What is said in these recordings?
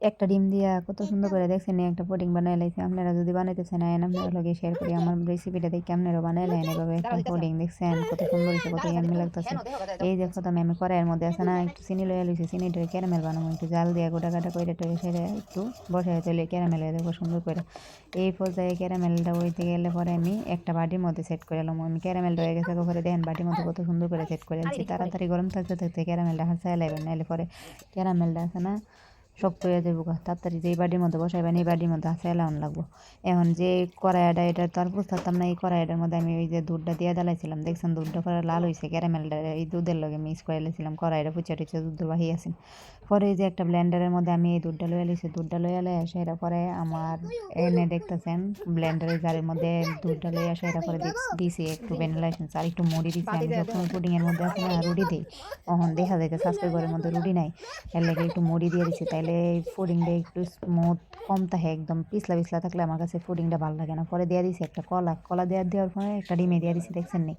একটা ডিম দিয়া কত সুন্দর করে দেখছেন একটা পুডিং বানাই লাইছে। আপনারা যদি বানাইতে চান আপনারা লগে শেয়ার করি আমার রেসিপিটা দেখে আপনারাও বানাই লাইন এভাবে একটা পুডিং দেখছেন কত সুন্দর হয়েছে কত ইয়াম্মি লাগতেছে। এই যে প্রথমে আমি কড়াইয়ের মধ্যে আছে না একটু চিনি লইয়া লইছি, চিনিটা ক্যারামেল বানাবো একটু জাল দিয়ে গোটা কাটা করে টয়ে সেরে একটু বসায় তৈলে ক্যারামেল হয়ে দেবো সুন্দর করে। এই পর্যায়ে ক্যারামেলটা হইতে গেলে পরে আমি একটা বাটির মধ্যে সেট করে এলাম। আমি ক্যারামেলটা হয়ে গেছে পরে দেখেন বাটির মধ্যে কত সুন্দর করে সেট করে আনছি। তাড়াতাড়ি গরম থাকতে থাকতে ক্যারামেলটা হাসায় লাইবেন, নাহলে পরে ক্যারামেলটা আছে না শক্ত হয়ে যাবো। তাড়াতাড়ি যেই বাটির মধ্যে বসাইবেন এই বাটির মধ্যে হাসায় লাউন লাগবো। এখন যে কড়াইটা এটা তো আর বুঝতাম না, এই কড়াইটার মধ্যে আমি ওই যে দুধটা দিয়ে ডালাইছিলাম দেখছেন দুধটা পরে লাল হয়েছে, ক্যারামেলটা এই দুধের লগে মিক্স করে লেছিলাম কড়াইটা ফুচা টুচা দুধ বাহি আছেন। পরে এই যে একটা ব্লেন্ডারের মধ্যে আমি এই দুধটা লইয়া লিছি, দুধটা লইয়া লইয়া সেটা পরে আমার এনে দেখতেছেন ব্লেন্ডারের জারের মধ্যে দুধটা লইয়া সেটা পরে দিছি একটু ভ্যানিলা এসেন্স আর একটু মুড়ি দিছি। আমি সবসময় পুডিংয়ের মধ্যে আছে না রুটি দিই, তখন দেখা যায় সাবস্ক্রাইব ঘরের মধ্যে রুটি নাই, এর লাগে একটু মুড়ি দিয়ে দিছি, তাইলে পুডিংটা একটু স্মুথ কম থাকে, একদম পিছলা পিছলা থাকলে আমার কাছে পুডিংটা ভালো লাগে না। পরে দিয়ে দিছি একটা কলা দেওয়ার পরে একটা ডিমে দিয়ে দিছি দেখছেন নি।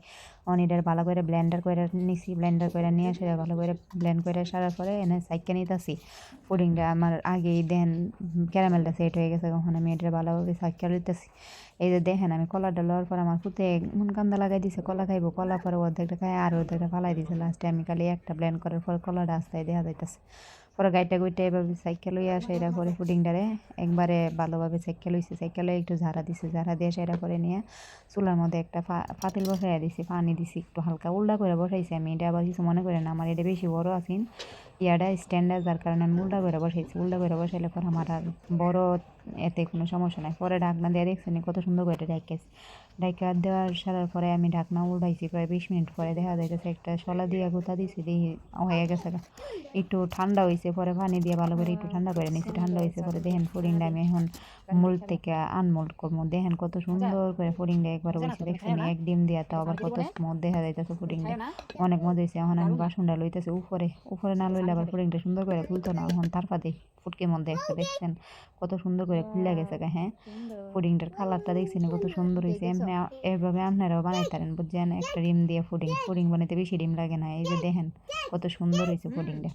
অনিডার ভালো করে ব্লেন্ডার করে নিছি, ব্লেন্ডার করে নিয়ে সেটা ভালো করে ব্লেন্ড করে সারার পরে এনে সাইডকে নিতেছি। পুডিংটা আমার আগেই দেন ক্যারামেলটা সেট হয়ে গেছে, কখন আমি এটা ভালোভাবে সাইডকে লইতেছি। এই যে দেখেন আমি কলাটা লওয়ার পর আমার ফুটে মন কান্দা লাগাই দিছে, কলা খাইবো, কলা পরে অর্ধেকটা খাই আর অর্ধেকটা ফালাই দিছে। লাস্টে আমি খালি একটা ব্লেন্ড করার পর কলাটা আস্তায় দেখা যাইতেছে। পরে গাইটা গুইটা এভাবে সাইকেল লইয়া সেটা করে পুডিংটারে একবারে ভালোভাবে সাইকেল লইছি, সাইকেল লইয়া একটু ঝাড়া দিছি, ঝাড়া দিয়ে সেটা করে নিয়ে চুলার মধ্যে একটা পাতিল বসাইয়া দিছি, পানি দিছি একটু হালকা উল্টা করে বসাইছি। আমি এটা আবার কিছু মনে করেন আমার এটা বেশি বড় আছেন ইয়াটা স্ট্যান্ডার্ড, যার কারণে আমি উল্টা করে বসাইছি। উল্টা করে বসাইলে পর আমার আর বড় এতে কোনো সমস্যা নাই। পরে ঢাকনা দিয়ে দেখছেন কত সুন্দর করে ঢাকাইছি। ঢাকা দেওয়ার সারার পরে আমি ঢাকনা উল্টাইছি, প্রায় 20 মিনিট পরে দেখা যাইতেছে একটা শলা দিয়ে গুঁতা দিছি, দিয়ে হয়ে গেছে। একটু ঠান্ডা হয়েছে পরে পানি দিয়ে ভালো করে একটু ঠান্ডা করে নিয়েছি, ঠান্ডা হয়েছে পরে দেখেন পুডিংটা আমি এখন মোল্ড থেকে আনমোল্ড করবো। দেখেন কত সুন্দর করে পুডিংটা একবার হয়েছে দেখছেন, এক ডিম দিয়ে তো আবার কত স্মুথ দেখা যাইতেছে পুডিংটা, অনেক মজা হয়েছে। এখন আমি বাসনটা লইতেছি উপরে, উপরে না লইলে আবার পুডিংটা সুন্দর করে খুলতো না, এখন তার পাতে ফুটকির মধ্যে একটা দেখছেন কত সুন্দর করে খুলে গেছে। হ্যাঁ পুডিংটার কালারটা দেখছেন কত সুন্দর হয়েছে। এমনি এভাবে আপনারাও বানাইতে পারেন বুঝছেন, একটা ডিম দিয়ে পুডিং বানাইতে বেশি ডিম লাগে না। এই যে দেখেন কত সুন্দর হয়েছে পুডিংটা।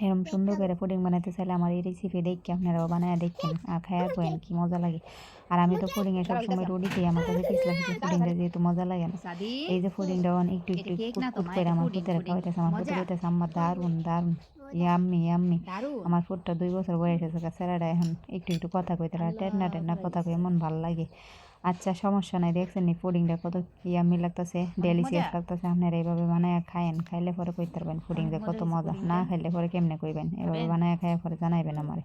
এরকম সুন্দর করে পুডিং বানাইতে চাইলে আমার এই রেসিপি দেখে আপনারাও বানায় দেখেন আর খায়া করেন কি মজা লাগে। আর আমি তো পুডিংয়ে সবসময় রুটি খাই, আমার কাছে পিছলা পিছলা পুডিংটা যেহেতু মজা লাগে না। এই যে পুডিংটা একটু একটু কুটকুট করে আমার পুতেরা খাওয়াইতেছে, আমার পুতে কইতেছে আমার দারুণ দারুণ ইয়াম্মি ইয়াম্মি। আমার ফুটটা 2 বছর বয়স হয়েছে, ছেলেটা এখন একটু একটু কথা কইতে আর টেন্না টেন্না কথা কই, এমন ভালো লাগে। আচ্ছা সমস্যা নাই, দেখছেন নি পুডিংটা কত ইয়াম্মি লাগতেছে, ডেলিশিয়াস লাগতেছে। আপনারা এইভাবে বানায় খায়েন, খাইলে পরে কইতে পারবেন পুডিং যে কত মজা, না খাইলে পরে কেমনে কইবেন। এভাবে বানায় খাইয়া পরে জানাইবেন আমারে।